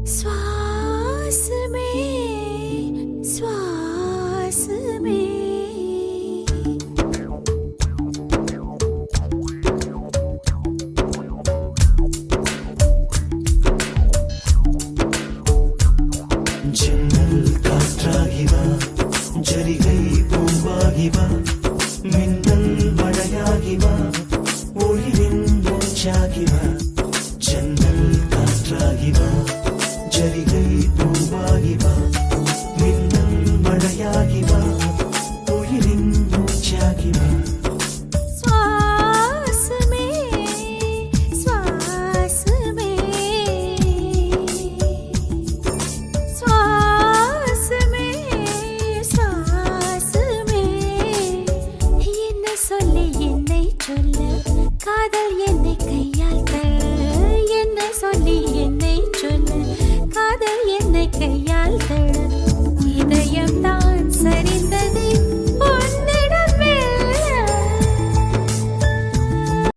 श्वास में श्वास में ஜன்னல் காற்றாகிவா ஜரிகை பூவாகிவா மின்னல் மழையாகிவா ஒளிவின் மூச்சாகிவா ஜன்னல் காற்றாகிவா ஜரிகை